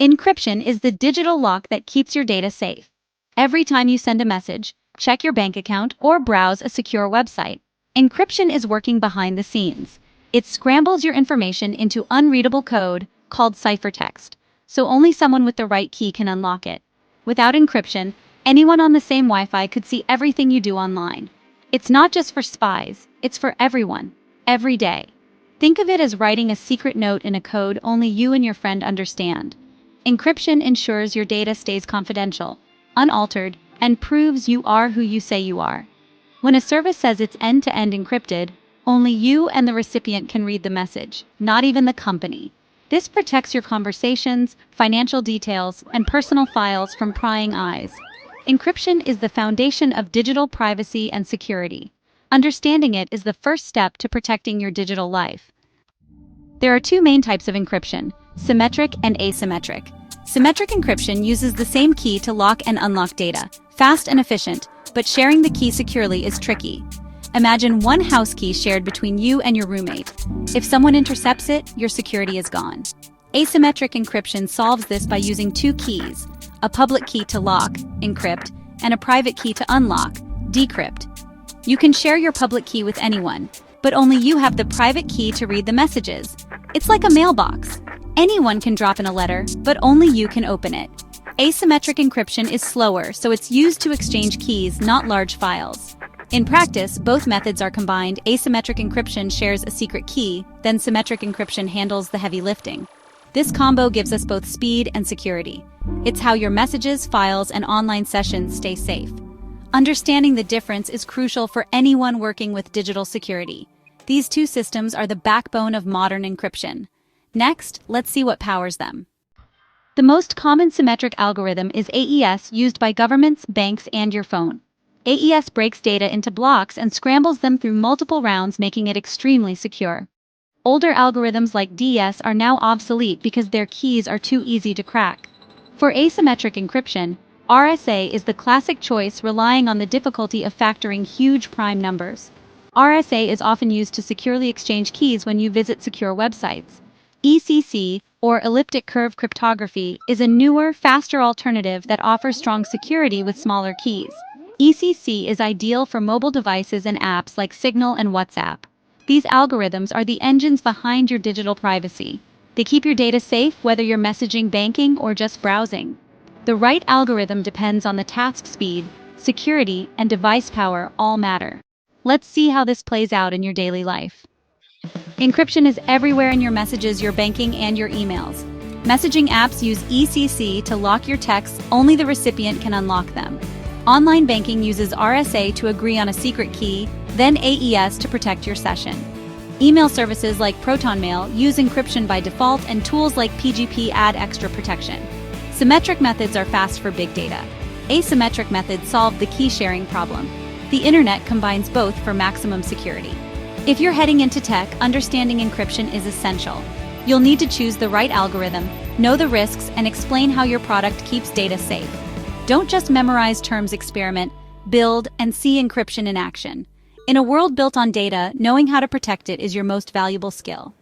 Encryption is the digital lock that keeps your data safe. Every time you send a message, check your bank account, or browse a secure website, encryption is working behind the scenes. It scrambles your information into unreadable code called ciphertext, so only someone with the right key can unlock it. Without encryption, anyone on the same Wi-Fi could see everything you do online. It's not just for spies, it's for everyone, every day. Think of it as writing a secret note in a code only you and your friend understand. Encryption ensures your data stays confidential, unaltered, and proves you are who you say you are. When a service says it's end-to-end encrypted, only you and the recipient can read the message, not even the company. This protects your conversations, financial details, and personal files from prying eyes. Encryption is the foundation of digital privacy and security. Understanding it is the first step to protecting your digital life. There are two main types of encryption: symmetric and asymmetric. Symmetric encryption uses the same key to lock and unlock data, fast and efficient, but sharing the key securely is tricky. Imagine one house key shared between you and your roommate. If someone intercepts it, your security is gone. Asymmetric encryption solves this by using two keys: a public key to lock, encrypt, and a private key to unlock, decrypt. You can share your public key with anyone, but only you have the private key to read the messages. It's like a mailbox. Anyone can drop in a letter, but only you can open it. Asymmetric encryption is slower, so it's used to exchange keys, not large files. In practice, both methods are combined. Asymmetric encryption shares a secret key, then symmetric encryption handles the heavy lifting. This combo gives us both speed and security. It's how your messages, files, and online sessions stay safe. Understanding the difference is crucial for anyone working with digital security. These two systems are the backbone of modern encryption. Next, let's see what powers them. The most common symmetric algorithm is AES, used by governments, banks, and your phone. AES breaks data into blocks and scrambles them through multiple rounds, making it extremely secure. Older algorithms like DES are now obsolete because their keys are too easy to crack. For asymmetric encryption, RSA is the classic choice, relying on the difficulty of factoring huge prime numbers. RSA is often used to securely exchange keys when you visit secure websites. ECC, or elliptic curve cryptography, is a newer, faster alternative that offers strong security with smaller keys. ECC is ideal for mobile devices and apps like Signal and WhatsApp. These algorithms are the engines behind your digital privacy. They keep your data safe whether you're messaging, banking, or just browsing. The right algorithm depends on the task speed, security, and device power all matter. Let's see how this plays out in your daily life. Encryption is everywhere in your messages, your banking, and your emails. Messaging apps use ECC to lock your texts, only the recipient can unlock them. Online banking uses RSA to agree on a secret key, then AES to protect your session. Email services like ProtonMail use encryption by default, and tools like PGP add extra protection. Symmetric methods are fast for big data. Asymmetric methods solve the key sharing problem. The internet combines both for maximum security. If you're heading into tech, understanding encryption is essential. You'll need to choose the right algorithm, know the risks, and explain how your product keeps data safe. Don't just memorize terms, experiment, build, and see encryption in action. In a world built on data, knowing how to protect it is your most valuable skill.